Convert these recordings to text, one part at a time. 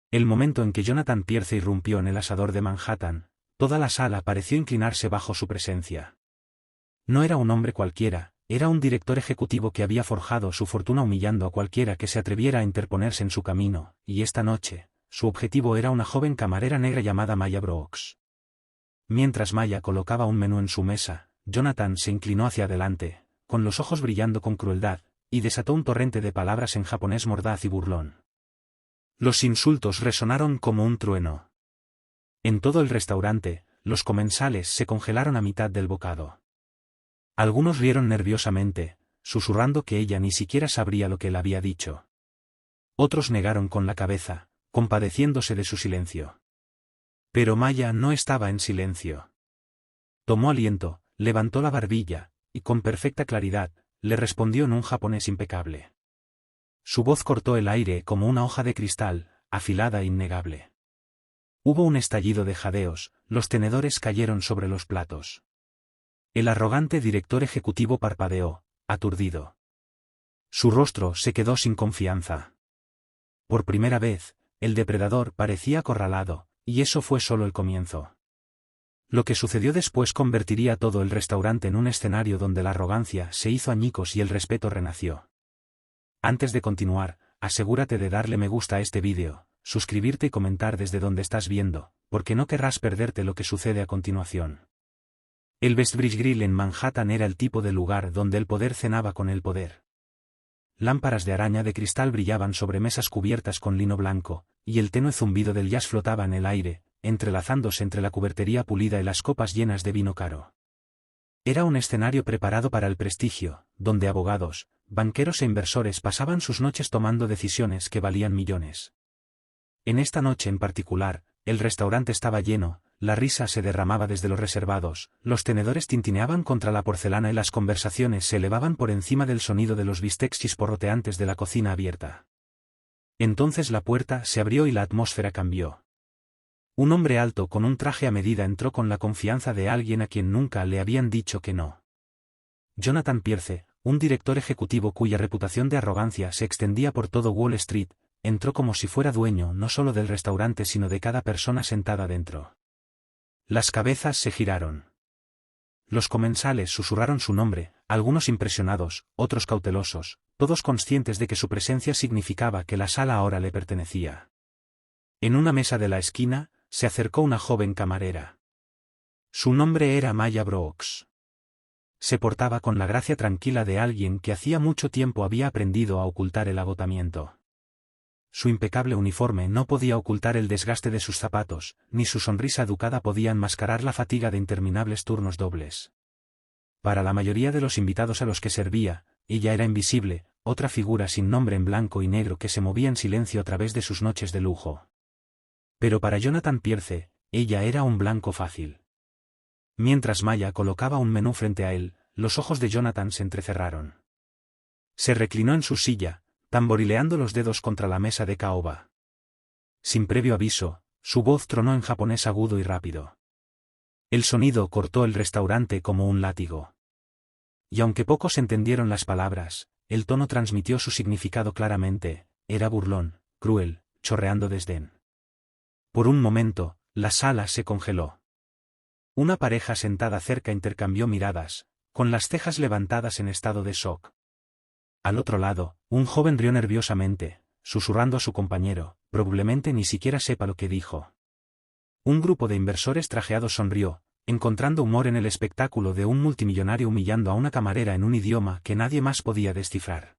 El momento en que Jonathan Pierce irrumpió en el asador de Manhattan, toda la sala pareció inclinarse bajo su presencia. No era un hombre cualquiera, era un director ejecutivo que había forjado su fortuna humillando a cualquiera que se atreviera a interponerse en su camino, y esta noche, su objetivo era una joven camarera negra llamada Maya Brooks. Mientras Maya colocaba un menú en su mesa, Jonathan se inclinó hacia adelante, con los ojos brillando con crueldad, y desató un torrente de palabras en japonés mordaz y burlón. Los insultos resonaron como un trueno. En todo el restaurante, los comensales se congelaron a mitad del bocado. Algunos rieron nerviosamente, susurrando que ella ni siquiera sabría lo que él había dicho. Otros negaron con la cabeza, compadeciéndose de su silencio. Pero Maya no estaba en silencio. Tomó aliento, levantó la barbilla, y con perfecta claridad, le respondió en un japonés impecable. Su voz cortó el aire como una hoja de cristal, afilada e innegable. Hubo un estallido de jadeos, los tenedores cayeron sobre los platos. El arrogante director ejecutivo parpadeó, aturdido. Su rostro se quedó sin confianza. Por primera vez, el depredador parecía acorralado, y eso fue solo el comienzo. Lo que sucedió después convertiría todo el restaurante en un escenario donde la arrogancia se hizo añicos y el respeto renació. Antes de continuar, asegúrate de darle me gusta a este vídeo, suscribirte y comentar desde donde estás viendo, porque no querrás perderte lo que sucede a continuación. El Westbridge Grill en Manhattan era el tipo de lugar donde el poder cenaba con el poder. Lámparas de araña de cristal brillaban sobre mesas cubiertas con lino blanco, y el tenue zumbido del jazz flotaba en el aire, entrelazándose entre la cubertería pulida y las copas llenas de vino caro. Era un escenario preparado para el prestigio, donde abogados, banqueros e inversores pasaban sus noches tomando decisiones que valían millones. En esta noche en particular, el restaurante estaba lleno, la risa se derramaba desde los reservados, los tenedores tintineaban contra la porcelana y las conversaciones se elevaban por encima del sonido de los bistecs chisporroteantes de la cocina abierta. Entonces la puerta se abrió y la atmósfera cambió. Un hombre alto con un traje a medida entró con la confianza de alguien a quien nunca le habían dicho que no. Jonathan Pierce, un director ejecutivo cuya reputación de arrogancia se extendía por todo Wall Street, entró como si fuera dueño no solo del restaurante sino de cada persona sentada dentro. Las cabezas se giraron. Los comensales susurraron su nombre, algunos impresionados, otros cautelosos, todos conscientes de que su presencia significaba que la sala ahora le pertenecía. En una mesa de la esquina, se acercó una joven camarera. Su nombre era Maya Brooks. Se portaba con la gracia tranquila de alguien que hacía mucho tiempo había aprendido a ocultar el agotamiento. Su impecable uniforme no podía ocultar el desgaste de sus zapatos, ni su sonrisa educada podía enmascarar la fatiga de interminables turnos dobles. Para la mayoría de los invitados a los que servía, ella era invisible, otra figura sin nombre en blanco y negro que se movía en silencio a través de sus noches de lujo. Pero para Jonathan Pierce, ella era un blanco fácil. Mientras Maya colocaba un menú frente a él, los ojos de Jonathan se entrecerraron. Se reclinó en su silla, tamborileando los dedos contra la mesa de caoba. Sin previo aviso, su voz tronó en japonés agudo y rápido. El sonido cortó el restaurante como un látigo. Y aunque pocos entendieron las palabras, el tono transmitió su significado claramente, era burlón, cruel, chorreando desdén. Por un momento, la sala se congeló. Una pareja sentada cerca intercambió miradas, con las cejas levantadas en estado de shock. Al otro lado, un joven rió nerviosamente, susurrando a su compañero, probablemente ni siquiera sepa lo que dijo. Un grupo de inversores trajeados sonrió, encontrando humor en el espectáculo de un multimillonario humillando a una camarera en un idioma que nadie más podía descifrar.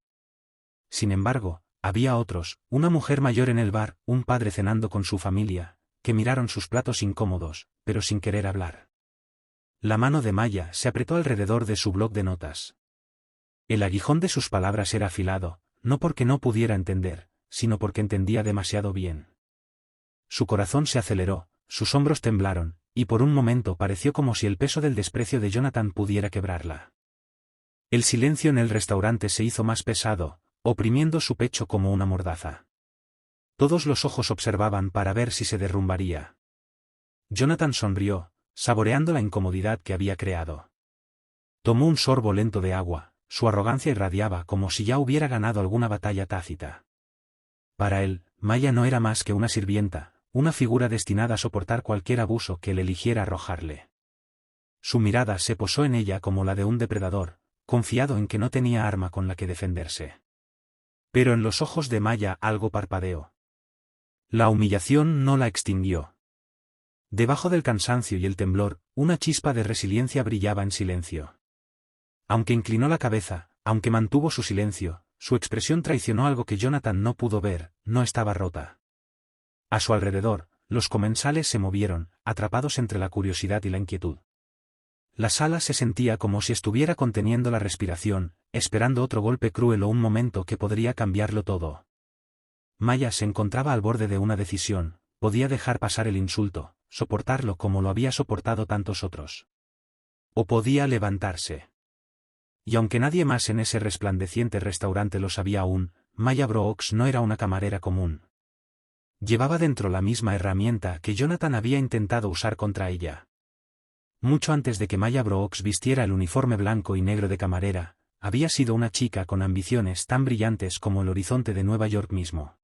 Sin embargo, había otros, una mujer mayor en el bar, un padre cenando con su familia, que miraron sus platos incómodos, pero sin querer hablar. La mano de Maya se apretó alrededor de su bloc de notas. El aguijón de sus palabras era afilado, no porque no pudiera entender, sino porque entendía demasiado bien. Su corazón se aceleró, sus hombros temblaron, y por un momento pareció como si el peso del desprecio de Jonathan pudiera quebrarla. El silencio en el restaurante se hizo más pesado, oprimiendo su pecho como una mordaza. Todos los ojos observaban para ver si se derrumbaría. Jonathan sonrió, saboreando la incomodidad que había creado. Tomó un sorbo lento de agua. Su arrogancia irradiaba como si ya hubiera ganado alguna batalla tácita. Para él, Maya no era más que una sirvienta, una figura destinada a soportar cualquier abuso que él eligiera arrojarle. Su mirada se posó en ella como la de un depredador, confiado en que no tenía arma con la que defenderse. Pero en los ojos de Maya algo parpadeó. La humillación no la extinguió. Debajo del cansancio y el temblor, una chispa de resiliencia brillaba en silencio. Aunque inclinó la cabeza, aunque mantuvo su silencio, su expresión traicionó algo que Jonathan no pudo ver, no estaba rota. A su alrededor, los comensales se movieron, atrapados entre la curiosidad y la inquietud. La sala se sentía como si estuviera conteniendo la respiración, esperando otro golpe cruel o un momento que podría cambiarlo todo. Maya se encontraba al borde de una decisión, podía dejar pasar el insulto, soportarlo como lo había soportado tantos otros. O podía levantarse. Y aunque nadie más en ese resplandeciente restaurante lo sabía aún, Maya Brooks no era una camarera común. Llevaba dentro la misma herramienta que Jonathan había intentado usar contra ella. Mucho antes de que Maya Brooks vistiera el uniforme blanco y negro de camarera, había sido una chica con ambiciones tan brillantes como el horizonte de Nueva York mismo.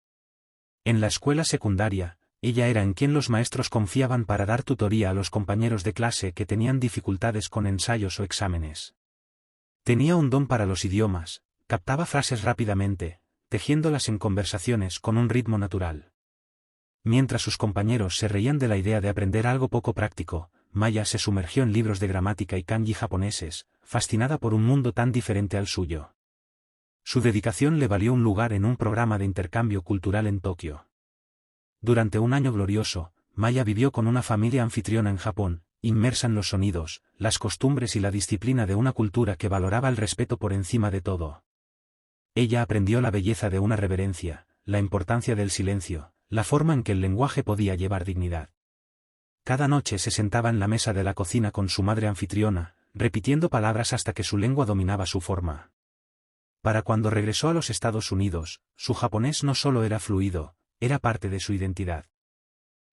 En la escuela secundaria, ella era en quien los maestros confiaban para dar tutoría a los compañeros de clase que tenían dificultades con ensayos o exámenes. Tenía un don para los idiomas, captaba frases rápidamente, tejiéndolas en conversaciones con un ritmo natural. Mientras sus compañeros se reían de la idea de aprender algo poco práctico, Maya se sumergió en libros de gramática y kanji japoneses, fascinada por un mundo tan diferente al suyo. Su dedicación le valió un lugar en un programa de intercambio cultural en Tokio. Durante un año glorioso, Maya vivió con una familia anfitriona en Japón, inmersa en los sonidos, las costumbres y la disciplina de una cultura que valoraba el respeto por encima de todo. Ella aprendió la belleza de una reverencia, la importancia del silencio, la forma en que el lenguaje podía llevar dignidad. Cada noche se sentaba en la mesa de la cocina con su madre anfitriona, repitiendo palabras hasta que su lengua dominaba su forma. Para cuando regresó a los Estados Unidos, su japonés no solo era fluido, era parte de su identidad.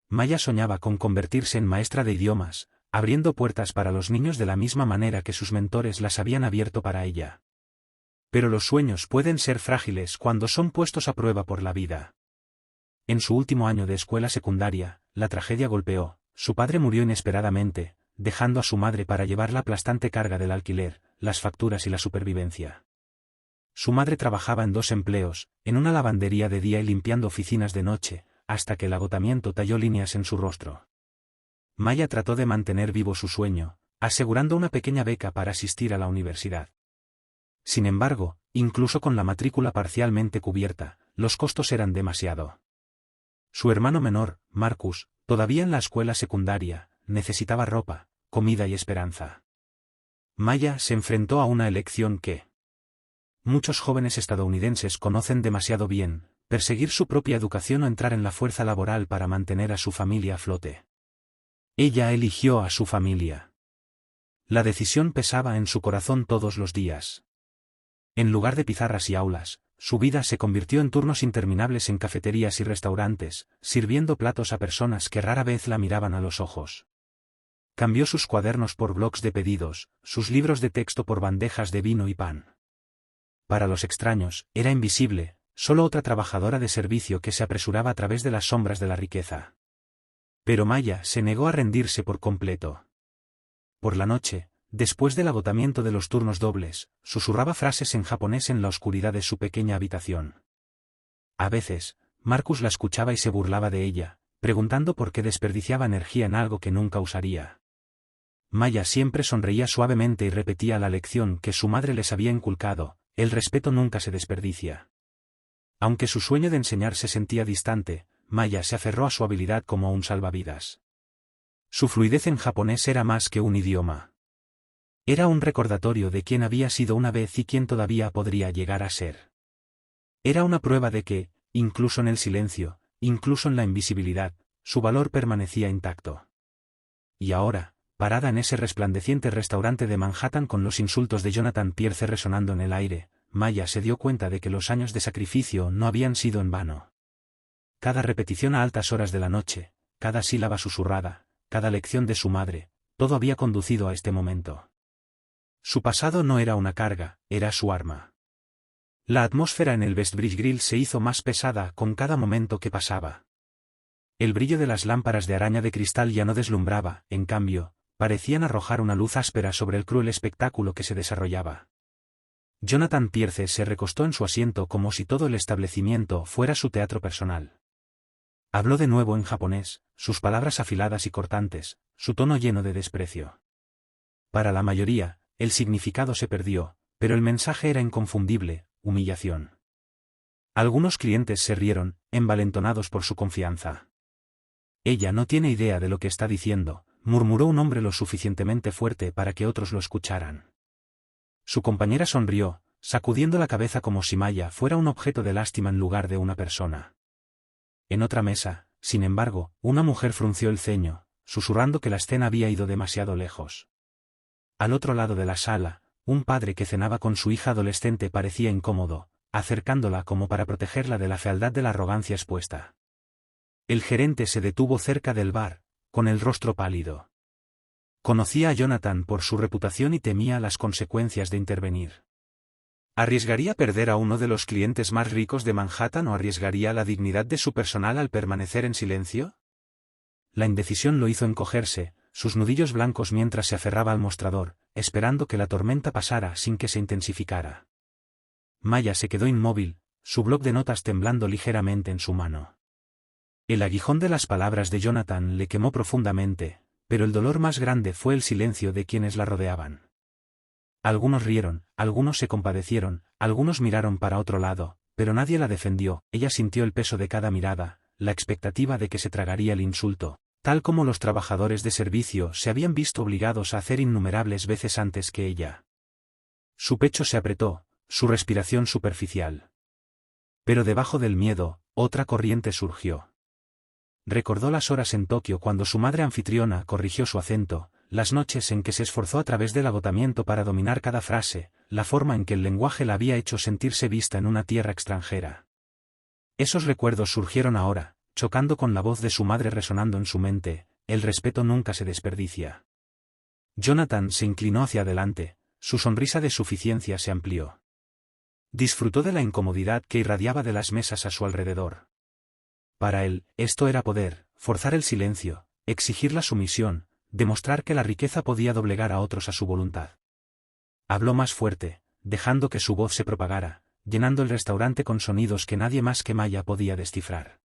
Maya soñaba con convertirse en maestra de idiomas, abriendo puertas para los niños de la misma manera que sus mentores las habían abierto para ella. Pero los sueños pueden ser frágiles cuando son puestos a prueba por la vida. En su último año de escuela secundaria, la tragedia golpeó, su padre murió inesperadamente, dejando a su madre para llevar la aplastante carga del alquiler, las facturas y la supervivencia. Su madre trabajaba en 2 empleos, en una lavandería de día y limpiando oficinas de noche, hasta que el agotamiento talló líneas en su rostro. Maya trató de mantener vivo su sueño, asegurando una pequeña beca para asistir a la universidad. Sin embargo, incluso con la matrícula parcialmente cubierta, los costos eran demasiado. Su hermano menor, Marcus, todavía en la escuela secundaria, necesitaba ropa, comida y esperanza. Maya se enfrentó a una elección que muchos jóvenes estadounidenses conocen demasiado bien: perseguir su propia educación o entrar en la fuerza laboral para mantener a su familia a flote. Ella eligió a su familia. La decisión pesaba en su corazón todos los días. En lugar de pizarras y aulas, su vida se convirtió en turnos interminables en cafeterías y restaurantes, sirviendo platos a personas que rara vez la miraban a los ojos. Cambió sus cuadernos por blocs de pedidos, sus libros de texto por bandejas de vino y pan. Para los extraños, era invisible, solo otra trabajadora de servicio que se apresuraba a través de las sombras de la riqueza. Pero Maya se negó a rendirse por completo. Por la noche, después del agotamiento de los turnos dobles, susurraba frases en japonés en la oscuridad de su pequeña habitación. A veces, Marcus la escuchaba y se burlaba de ella, preguntando por qué desperdiciaba energía en algo que nunca usaría. Maya siempre sonreía suavemente y repetía la lección que su madre les había inculcado: el respeto nunca se desperdicia. Aunque su sueño de enseñar se sentía distante, Maya se aferró a su habilidad como un salvavidas. Su fluidez en japonés era más que un idioma. Era un recordatorio de quién había sido una vez y quién todavía podría llegar a ser. Era una prueba de que, incluso en el silencio, incluso en la invisibilidad, su valor permanecía intacto. Y ahora, parada en ese resplandeciente restaurante de Manhattan con los insultos de Jonathan Pierce resonando en el aire, Maya se dio cuenta de que los años de sacrificio no habían sido en vano. Cada repetición a altas horas de la noche, cada sílaba susurrada, cada lección de su madre, todo había conducido a este momento. Su pasado no era una carga, era su arma. La atmósfera en el Westbridge Grill se hizo más pesada con cada momento que pasaba. El brillo de las lámparas de araña de cristal ya no deslumbraba, en cambio, parecían arrojar una luz áspera sobre el cruel espectáculo que se desarrollaba. Jonathan Pierce se recostó en su asiento como si todo el establecimiento fuera su teatro personal. Habló de nuevo en japonés, sus palabras afiladas y cortantes, su tono lleno de desprecio. Para la mayoría, el significado se perdió, pero el mensaje era inconfundible: humillación. Algunos clientes se rieron, envalentonados por su confianza. Ella no tiene idea de lo que está diciendo, murmuró un hombre lo suficientemente fuerte para que otros lo escucharan. Su compañera sonrió, sacudiendo la cabeza como si Maya fuera un objeto de lástima en lugar de una persona. En otra mesa, sin embargo, una mujer frunció el ceño, susurrando que la escena había ido demasiado lejos. Al otro lado de la sala, un padre que cenaba con su hija adolescente parecía incómodo, acercándola como para protegerla de la fealdad de la arrogancia expuesta. El gerente se detuvo cerca del bar, con el rostro pálido. Conocía a Jonathan por su reputación y temía las consecuencias de intervenir. ¿Arriesgaría perder a uno de los clientes más ricos de Manhattan o arriesgaría la dignidad de su personal al permanecer en silencio? La indecisión lo hizo encogerse, sus nudillos blancos mientras se aferraba al mostrador, esperando que la tormenta pasara sin que se intensificara. Maya se quedó inmóvil, su bloc de notas temblando ligeramente en su mano. El aguijón de las palabras de Jonathan le quemó profundamente, pero el dolor más grande fue el silencio de quienes la rodeaban. Algunos rieron, algunos se compadecieron, algunos miraron para otro lado, pero nadie la defendió. Ella sintió el peso de cada mirada, la expectativa de que se tragaría el insulto, tal como los trabajadores de servicio se habían visto obligados a hacer innumerables veces antes que ella. Su pecho se apretó, su respiración superficial. Pero debajo del miedo, otra corriente surgió. Recordó las horas en Tokio cuando su madre anfitriona corrigió su acento, las noches en que se esforzó a través del agotamiento para dominar cada frase, la forma en que el lenguaje la había hecho sentirse vista en una tierra extranjera. Esos recuerdos surgieron ahora, chocando con la voz de su madre resonando en su mente: el respeto nunca se desperdicia. Jonathan se inclinó hacia adelante, su sonrisa de suficiencia se amplió. Disfrutó de la incomodidad que irradiaba de las mesas a su alrededor. Para él, esto era poder, forzar el silencio, exigir la sumisión, demostrar que la riqueza podía doblegar a otros a su voluntad. Habló más fuerte, dejando que su voz se propagara, llenando el restaurante con sonidos que nadie más que Maya podía descifrar.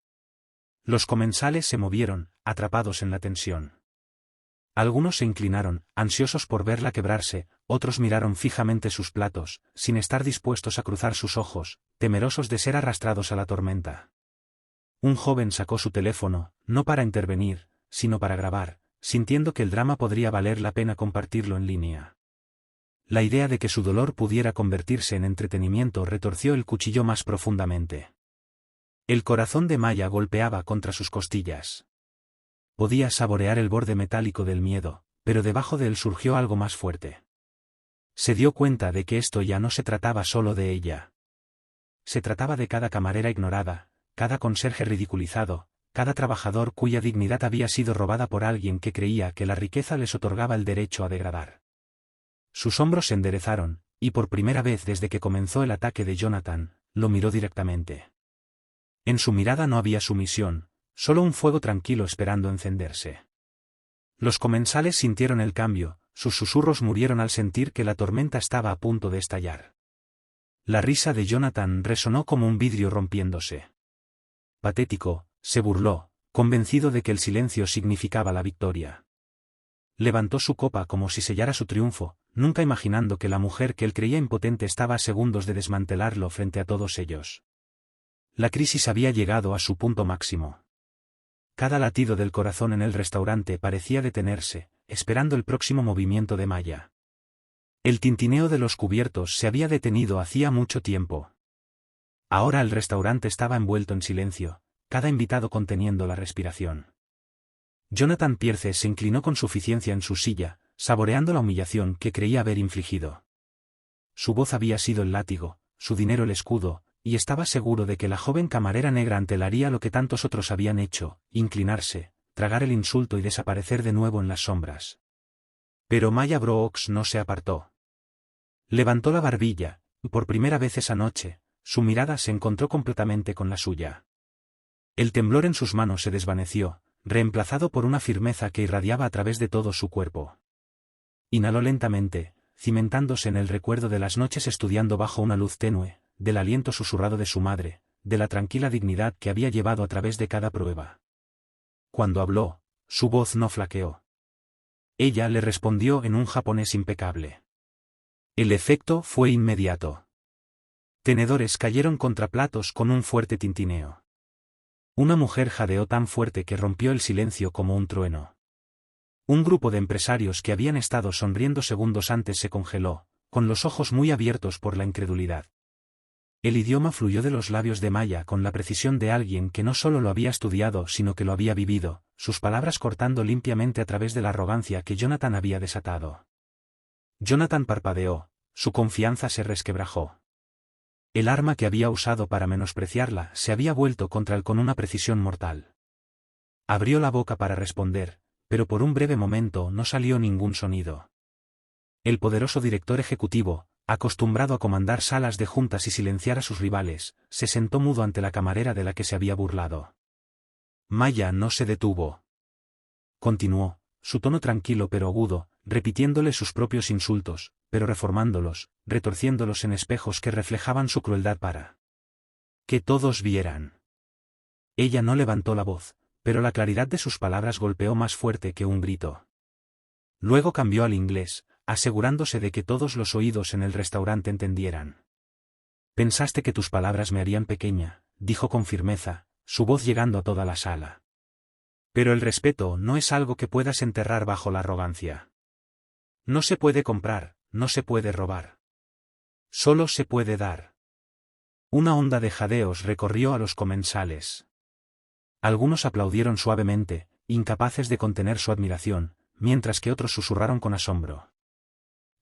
Los comensales se movieron, atrapados en la tensión. Algunos se inclinaron, ansiosos por verla quebrarse, otros miraron fijamente sus platos, sin estar dispuestos a cruzar sus ojos, temerosos de ser arrastrados a la tormenta. Un joven sacó su teléfono, no para intervenir, sino para grabar, sintiendo que el drama podría valer la pena compartirlo en línea. La idea de que su dolor pudiera convertirse en entretenimiento retorció el cuchillo más profundamente. El corazón de Maya golpeaba contra sus costillas. Podía saborear el borde metálico del miedo, pero debajo de él surgió algo más fuerte. Se dio cuenta de que esto ya no se trataba solo de ella. Se trataba de cada camarera ignorada, cada conserje ridiculizado, cada trabajador cuya dignidad había sido robada por alguien que creía que la riqueza les otorgaba el derecho a degradar. Sus hombros se enderezaron, y por primera vez desde que comenzó el ataque de Jonathan, lo miró directamente. En su mirada no había sumisión, solo un fuego tranquilo esperando encenderse. Los comensales sintieron el cambio, sus susurros murieron al sentir que la tormenta estaba a punto de estallar. La risa de Jonathan resonó como un vidrio rompiéndose. Patético, se burló, convencido de que el silencio significaba la victoria. Levantó su copa como si sellara su triunfo, nunca imaginando que la mujer que él creía impotente estaba a segundos de desmantelarlo frente a todos ellos. La crisis había llegado a su punto máximo. Cada latido del corazón en el restaurante parecía detenerse, esperando el próximo movimiento de Maya. El tintineo de los cubiertos se había detenido hacía mucho tiempo. Ahora el restaurante estaba envuelto en silencio, cada invitado conteniendo la respiración. Jonathan Pierce se inclinó con suficiencia en su silla, saboreando la humillación que creía haber infligido. Su voz había sido el látigo, su dinero el escudo, y estaba seguro de que la joven camarera negra ante él haría lo que tantos otros habían hecho, inclinarse, tragar el insulto y desaparecer de nuevo en las sombras. Pero Maya Brooks no se apartó. Levantó la barbilla, y por primera vez esa noche, su mirada se encontró completamente con la suya. El temblor en sus manos se desvaneció, reemplazado por una firmeza que irradiaba a través de todo su cuerpo. Inhaló lentamente, cimentándose en el recuerdo de las noches estudiando bajo una luz tenue, del aliento susurrado de su madre, de la tranquila dignidad que había llevado a través de cada prueba. Cuando habló, su voz no flaqueó. Ella le respondió en un japonés impecable. El efecto fue inmediato. Tenedores cayeron contra platos con un fuerte tintineo. Una mujer jadeó tan fuerte que rompió el silencio como un trueno. Un grupo de empresarios que habían estado sonriendo segundos antes se congeló, con los ojos muy abiertos por la incredulidad. El idioma fluyó de los labios de Maya con la precisión de alguien que no solo lo había estudiado sino que lo había vivido, sus palabras cortando limpiamente a través de la arrogancia que Jonathan había desatado. Jonathan parpadeó, su confianza se resquebrajó. El arma que había usado para menospreciarla se había vuelto contra él con una precisión mortal. Abrió la boca para responder, pero por un breve momento no salió ningún sonido. El poderoso director ejecutivo, acostumbrado a comandar salas de juntas y silenciar a sus rivales, se sentó mudo ante la camarera de la que se había burlado. Maya no se detuvo. Continuó, su tono tranquilo pero agudo, repitiéndole sus propios insultos, pero reformándolos, retorciéndolos en espejos que reflejaban su crueldad para que todos vieran. Ella no levantó la voz, pero la claridad de sus palabras golpeó más fuerte que un grito. Luego cambió al inglés, asegurándose de que todos los oídos en el restaurante entendieran. Pensaste que tus palabras me harían pequeña, dijo con firmeza, su voz llegando a toda la sala. Pero el respeto no es algo que puedas enterrar bajo la arrogancia. No se puede comprar, no se puede robar. Solo se puede dar. Una onda de jadeos recorrió a los comensales. Algunos aplaudieron suavemente, incapaces de contener su admiración, mientras que otros susurraron con asombro.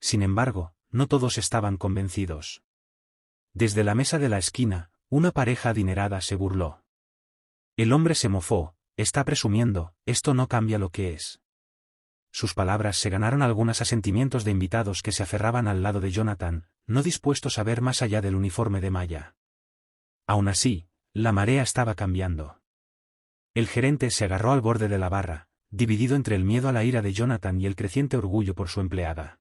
Sin embargo, no todos estaban convencidos. Desde la mesa de la esquina, una pareja adinerada se burló. El hombre se mofó, está presumiendo, esto no cambia lo que es. Sus palabras se ganaron algunos asentimientos de invitados que se aferraban al lado de Jonathan, no dispuestos a ver más allá del uniforme de Maya. Aún así, la marea estaba cambiando. El gerente se agarró al borde de la barra, dividido entre el miedo a la ira de Jonathan y el creciente orgullo por su empleada.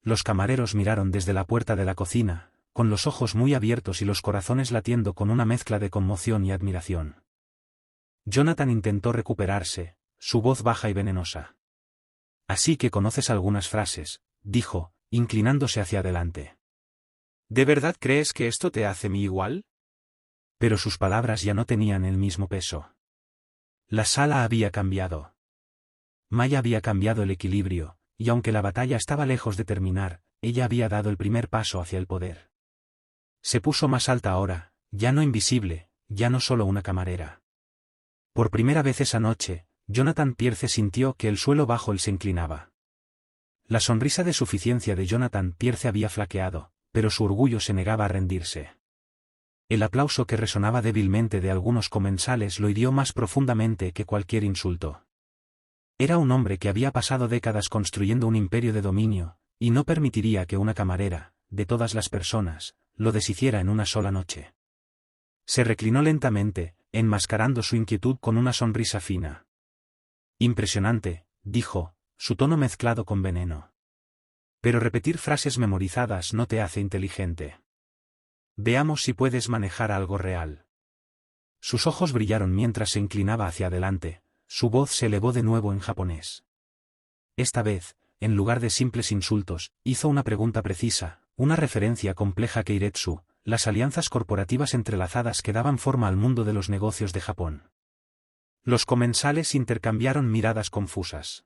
Los camareros miraron desde la puerta de la cocina, con los ojos muy abiertos y los corazones latiendo con una mezcla de conmoción y admiración. Jonathan intentó recuperarse, su voz baja y venenosa. Así que conoces algunas frases, dijo, inclinándose hacia adelante. ¿De verdad crees que esto te hace mi igual? Pero sus palabras ya no tenían el mismo peso. La sala había cambiado. Maya había cambiado el equilibrio, y aunque la batalla estaba lejos de terminar, ella había dado el primer paso hacia el poder. Se puso más alta ahora, ya no invisible, ya no solo una camarera. Por primera vez esa noche, Jonathan Pierce sintió que el suelo bajo él se inclinaba. La sonrisa de suficiencia de Jonathan Pierce había flaqueado, pero su orgullo se negaba a rendirse. El aplauso que resonaba débilmente de algunos comensales lo hirió más profundamente que cualquier insulto. Era un hombre que había pasado décadas construyendo un imperio de dominio, y no permitiría que una camarera, de todas las personas, lo deshiciera en una sola noche. Se reclinó lentamente, enmascarando su inquietud con una sonrisa fina. Impresionante, dijo, su tono mezclado con veneno. Pero repetir frases memorizadas no te hace inteligente. Veamos si puedes manejar algo real. Sus ojos brillaron mientras se inclinaba hacia adelante, su voz se elevó de nuevo en japonés. Esta vez, en lugar de simples insultos, hizo una pregunta precisa, una referencia compleja a Keiretsu, las alianzas corporativas entrelazadas que daban forma al mundo de los negocios de Japón. Los comensales intercambiaron miradas confusas.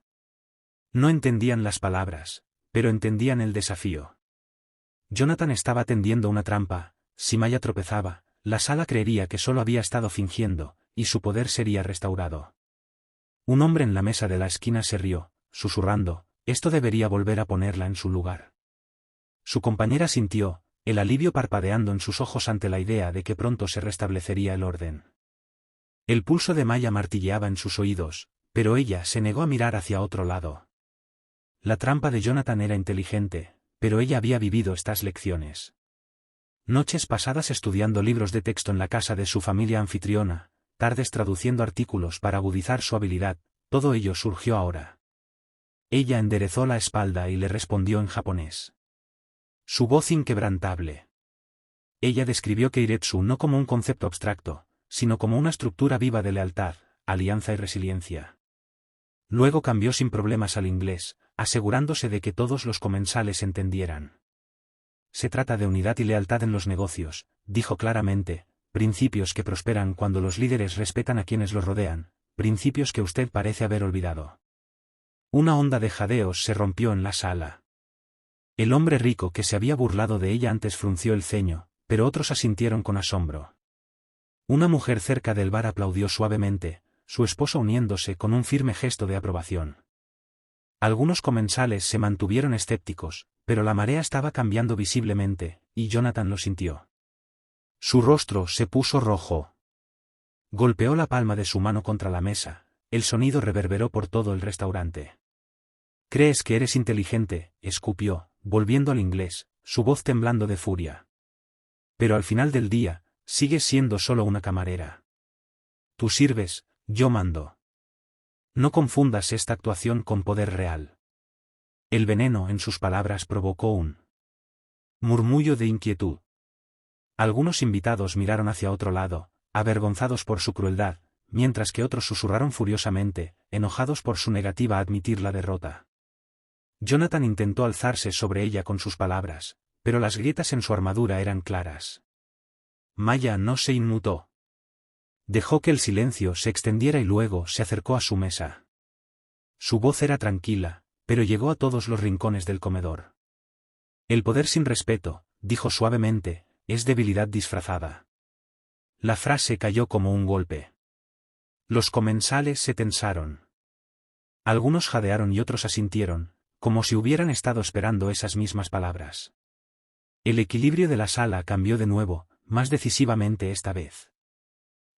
No entendían las palabras, pero entendían el desafío. Jonathan estaba tendiendo una trampa, si Maya tropezaba, la sala creería que solo había estado fingiendo, y su poder sería restaurado. Un hombre en la mesa de la esquina se rió, susurrando, esto debería volver a ponerla en su lugar. Su compañera sintió, el alivio parpadeando en sus ojos ante la idea de que pronto se restablecería el orden. El pulso de Maya martilleaba en sus oídos, pero ella se negó a mirar hacia otro lado. La trampa de Jonathan era inteligente, pero ella había vivido estas lecciones. Noches pasadas estudiando libros de texto en la casa de su familia anfitriona, tardes traduciendo artículos para agudizar su habilidad, todo ello surgió ahora. Ella enderezó la espalda y le respondió en japonés. Su voz inquebrantable. Ella describió Keiretsu no como un concepto abstracto, sino como una estructura viva de lealtad, alianza y resiliencia. Luego cambió sin problemas al inglés, asegurándose de que todos los comensales entendieran. Se trata de unidad y lealtad en los negocios, dijo claramente, principios que prosperan cuando los líderes respetan a quienes los rodean, principios que usted parece haber olvidado. Una onda de jadeos se rompió en la sala. El hombre rico que se había burlado de ella antes frunció el ceño, pero otros asintieron con asombro. Una mujer cerca del bar aplaudió suavemente, su esposo uniéndose con un firme gesto de aprobación. Algunos comensales se mantuvieron escépticos, pero la marea estaba cambiando visiblemente, y Jonathan lo sintió. Su rostro se puso rojo. Golpeó la palma de su mano contra la mesa, el sonido reverberó por todo el restaurante. «¿Crees que eres inteligente?», escupió, volviendo al inglés, su voz temblando de furia. «Pero al final del día, sigues siendo solo una camarera. Tú sirves, yo mando. No confundas esta actuación con poder real». El veneno en sus palabras provocó un murmullo de inquietud. Algunos invitados miraron hacia otro lado, avergonzados por su crueldad, mientras que otros susurraron furiosamente, enojados por su negativa a admitir la derrota. Jonathan intentó alzarse sobre ella con sus palabras, pero las grietas en su armadura eran claras. Maya no se inmutó. Dejó que el silencio se extendiera y luego se acercó a su mesa. Su voz era tranquila, pero llegó a todos los rincones del comedor. «El poder sin respeto», dijo suavemente, «es debilidad disfrazada». La frase cayó como un golpe. Los comensales se tensaron. Algunos jadearon y otros asintieron, como si hubieran estado esperando esas mismas palabras. El equilibrio de la sala cambió de nuevo, más decisivamente esta vez.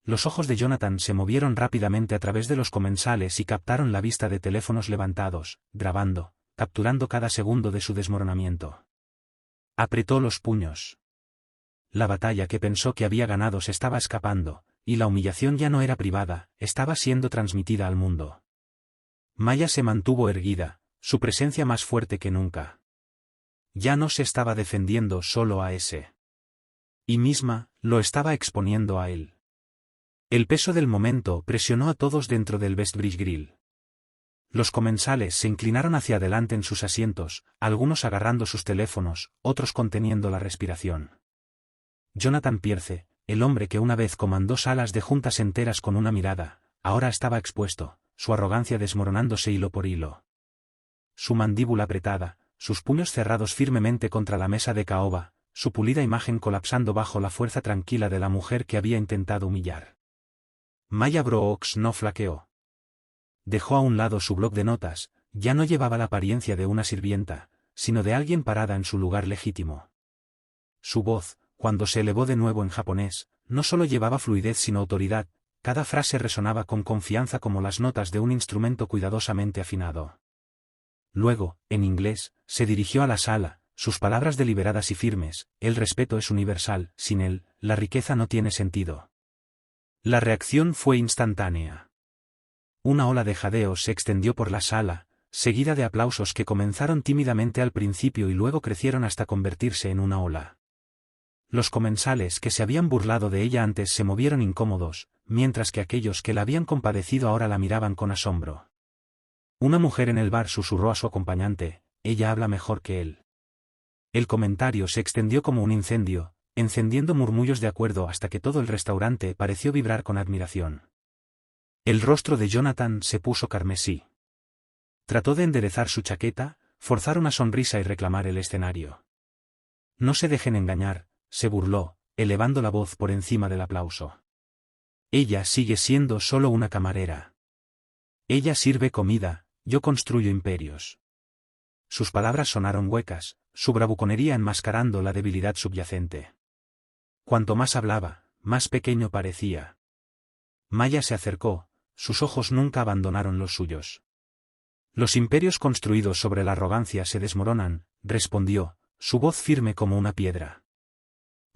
Los ojos de Jonathan se movieron rápidamente a través de los comensales y captaron la vista de teléfonos levantados, grabando, capturando cada segundo de su desmoronamiento. Apretó los puños. La batalla que pensó que había ganado se estaba escapando, y la humillación ya no era privada, estaba siendo transmitida al mundo. Maya se mantuvo erguida, su presencia más fuerte que nunca. Ya no se estaba defendiendo solo a ese. Y misma, lo estaba exponiendo a él. El peso del momento presionó a todos dentro del Westbridge Grill. Los comensales se inclinaron hacia adelante en sus asientos, algunos agarrando sus teléfonos, otros conteniendo la respiración. Jonathan Pierce, el hombre que una vez comandó salas de juntas enteras con una mirada, ahora estaba expuesto, su arrogancia desmoronándose hilo por hilo. Su mandíbula apretada, sus puños cerrados firmemente contra la mesa de caoba, su pulida imagen colapsando bajo la fuerza tranquila de la mujer que había intentado humillar. Maya Brooks no flaqueó. Dejó a un lado su bloc de notas, ya no llevaba la apariencia de una sirvienta, sino de alguien parada en su lugar legítimo. Su voz, cuando se elevó de nuevo en japonés, no solo llevaba fluidez sino autoridad, cada frase resonaba con confianza como las notas de un instrumento cuidadosamente afinado. Luego, en inglés, se dirigió a la sala, sus palabras deliberadas y firmes: «El respeto es universal, sin él, la riqueza no tiene sentido». La reacción fue instantánea. Una ola de jadeos se extendió por la sala, seguida de aplausos que comenzaron tímidamente al principio y luego crecieron hasta convertirse en una ola. Los comensales que se habían burlado de ella antes se movieron incómodos, mientras que aquellos que la habían compadecido ahora la miraban con asombro. Una mujer en el bar susurró a su acompañante: «Ella habla mejor que él». El comentario se extendió como un incendio, encendiendo murmullos de acuerdo hasta que todo el restaurante pareció vibrar con admiración. El rostro de Jonathan se puso carmesí. Trató de enderezar su chaqueta, forzar una sonrisa y reclamar el escenario. «No se dejen engañar», se burló, elevando la voz por encima del aplauso. «Ella sigue siendo solo una camarera. Ella sirve comida, yo construyo imperios». Sus palabras sonaron huecas, su bravuconería enmascarando la debilidad subyacente. Cuanto más hablaba, más pequeño parecía. Maya se acercó, sus ojos nunca abandonaron los suyos. «Los imperios construidos sobre la arrogancia se desmoronan», respondió, su voz firme como una piedra.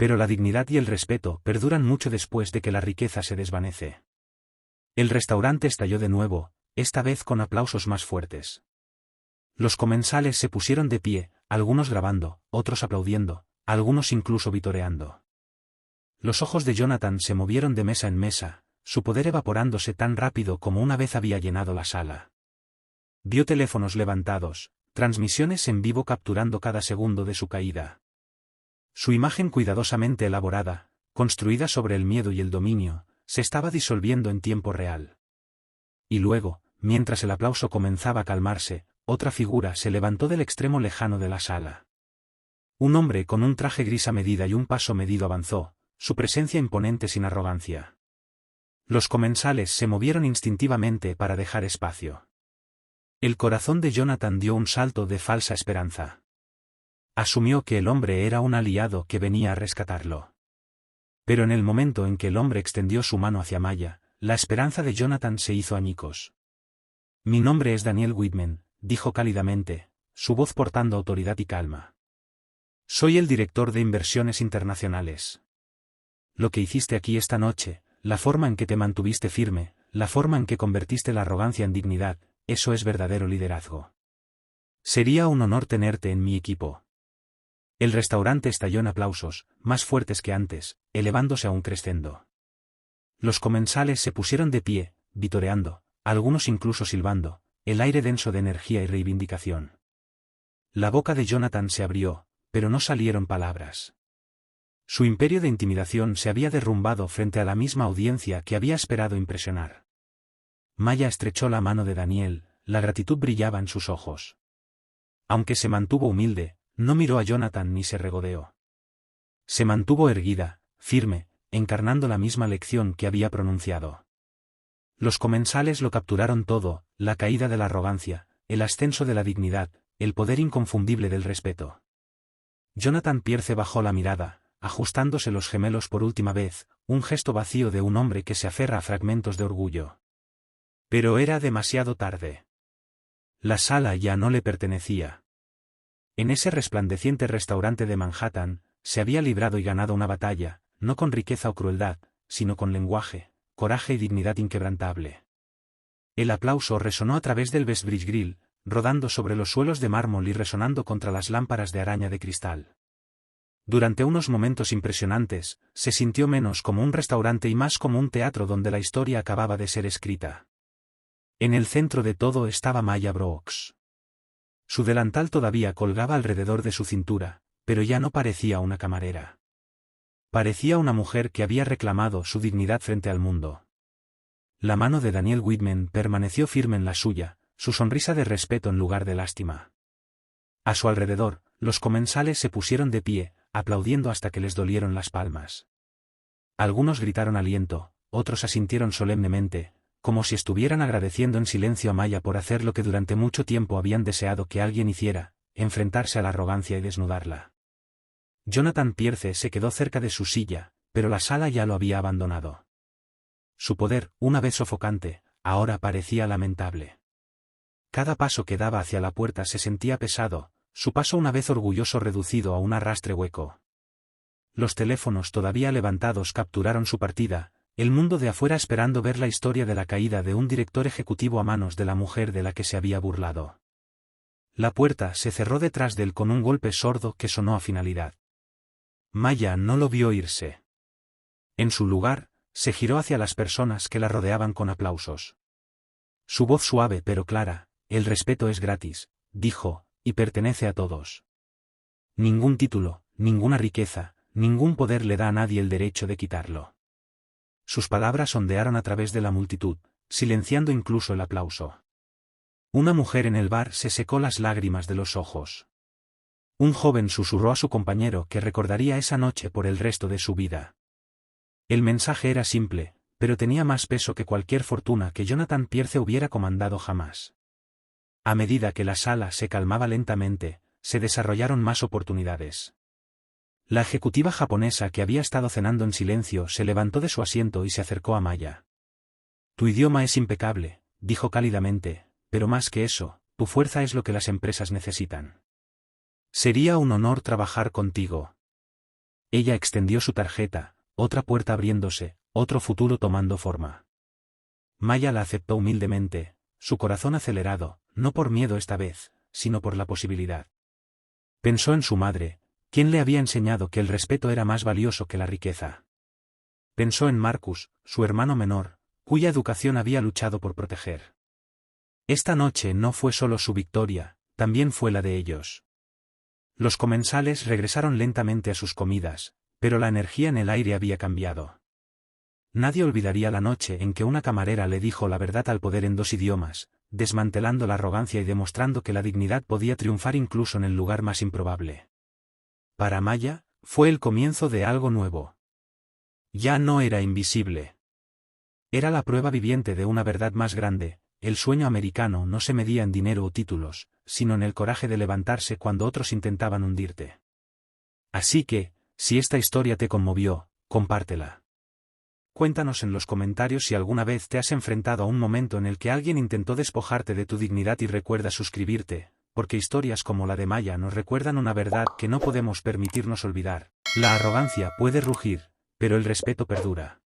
Pero la dignidad y el respeto perduran mucho después de que la riqueza se desvanece. El restaurante estalló de nuevo, esta vez con aplausos más fuertes. Los comensales se pusieron de pie, algunos grabando, otros aplaudiendo, algunos incluso vitoreando. Los ojos de Jonathan se movieron de mesa en mesa, su poder evaporándose tan rápido como una vez había llenado la sala. Vio teléfonos levantados, transmisiones en vivo capturando cada segundo de su caída. Su imagen cuidadosamente elaborada, construida sobre el miedo y el dominio, se estaba disolviendo en tiempo real. Y luego, mientras el aplauso comenzaba a calmarse, otra figura se levantó del extremo lejano de la sala. Un hombre con un traje gris a medida y un paso medido avanzó, su presencia imponente sin arrogancia. Los comensales se movieron instintivamente para dejar espacio. El corazón de Jonathan dio un salto de falsa esperanza. Asumió que el hombre era un aliado que venía a rescatarlo. Pero en el momento en que el hombre extendió su mano hacia Maya, la esperanza de Jonathan se hizo añicos. «Mi nombre es Daniel Whitman», dijo cálidamente, su voz portando autoridad y calma. «Soy el director de inversiones internacionales. Lo que hiciste aquí esta noche, la forma en que te mantuviste firme, la forma en que convertiste la arrogancia en dignidad, eso es verdadero liderazgo. Sería un honor tenerte en mi equipo». El restaurante estalló en aplausos, más fuertes que antes, elevándose a un crescendo. Los comensales se pusieron de pie, vitoreando, algunos incluso silbando, el aire denso de energía y reivindicación. La boca de Jonathan se abrió, pero no salieron palabras. Su imperio de intimidación se había derrumbado frente a la misma audiencia que había esperado impresionar. Maya estrechó la mano de Daniel, la gratitud brillaba en sus ojos. Aunque se mantuvo humilde, no miró a Jonathan ni se regodeó. Se mantuvo erguida, firme, encarnando la misma lección que había pronunciado. Los comensales lo capturaron todo, la caída de la arrogancia, el ascenso de la dignidad, el poder inconfundible del respeto. Jonathan Pierce bajó la mirada, ajustándose los gemelos por última vez, un gesto vacío de un hombre que se aferra a fragmentos de orgullo. Pero era demasiado tarde. La sala ya no le pertenecía. En ese resplandeciente restaurante de Manhattan, se había librado y ganado una batalla, no con riqueza o crueldad, sino con lenguaje, coraje y dignidad inquebrantable. El aplauso resonó a través del Westbridge Grill, rodando sobre los suelos de mármol y resonando contra las lámparas de araña de cristal. Durante unos momentos impresionantes, se sintió menos como un restaurante y más como un teatro donde la historia acababa de ser escrita. En el centro de todo estaba Maya Brooks. Su delantal todavía colgaba alrededor de su cintura, pero ya no parecía una camarera. Parecía una mujer que había reclamado su dignidad frente al mundo. La mano de Daniel Whitman permaneció firme en la suya, su sonrisa de respeto en lugar de lástima. A su alrededor, los comensales se pusieron de pie, aplaudiendo hasta que les dolieron las palmas. Algunos gritaron aliento, otros asintieron solemnemente, como si estuvieran agradeciendo en silencio a Maya por hacer lo que durante mucho tiempo habían deseado que alguien hiciera, enfrentarse a la arrogancia y desnudarla. Jonathan Pierce se quedó cerca de su silla, pero la sala ya lo había abandonado. Su poder, una vez sofocante, ahora parecía lamentable. Cada paso que daba hacia la puerta se sentía pesado, su paso una vez orgulloso reducido a un arrastre hueco. Los teléfonos todavía levantados capturaron su partida, el mundo de afuera esperando ver la historia de la caída de un director ejecutivo a manos de la mujer de la que se había burlado. La puerta se cerró detrás de él con un golpe sordo que sonó a finalidad. Maya no lo vio irse. En su lugar, se giró hacia las personas que la rodeaban con aplausos. Su voz suave pero clara, «El respeto es gratis», dijo, «y pertenece a todos. Ningún título, ninguna riqueza, ningún poder le da a nadie el derecho de quitarlo». Sus palabras ondearon a través de la multitud, silenciando incluso el aplauso. Una mujer en el bar se secó las lágrimas de los ojos. Un joven susurró a su compañero que recordaría esa noche por el resto de su vida. El mensaje era simple, pero tenía más peso que cualquier fortuna que Jonathan Pierce hubiera comandado jamás. A medida que la sala se calmaba lentamente, se desarrollaron más oportunidades. La ejecutiva japonesa que había estado cenando en silencio se levantó de su asiento y se acercó a Maya. «Tu idioma es impecable», dijo cálidamente, «pero más que eso, tu fuerza es lo que las empresas necesitan. Sería un honor trabajar contigo». Ella extendió su tarjeta, otra puerta abriéndose, otro futuro tomando forma. Maya la aceptó humildemente, su corazón acelerado, no por miedo esta vez, sino por la posibilidad. Pensó en su madre, quien le había enseñado que el respeto era más valioso que la riqueza. Pensó en Marcus, su hermano menor, cuya educación había luchado por proteger. Esta noche no fue solo su victoria, también fue la de ellos. Los comensales regresaron lentamente a sus comidas, pero la energía en el aire había cambiado. Nadie olvidaría la noche en que una camarera le dijo la verdad al poder en 2 idiomas, desmantelando la arrogancia y demostrando que la dignidad podía triunfar incluso en el lugar más improbable. Para Maya, fue el comienzo de algo nuevo. Ya no era invisible. Era la prueba viviente de una verdad más grande: el sueño americano no se medía en dinero o títulos, sino en el coraje de levantarse cuando otros intentaban hundirte. Así que, si esta historia te conmovió, compártela. Cuéntanos en los comentarios si alguna vez te has enfrentado a un momento en el que alguien intentó despojarte de tu dignidad, y recuerda suscribirte, porque historias como la de Maya nos recuerdan una verdad que no podemos permitirnos olvidar: la arrogancia puede rugir, pero el respeto perdura.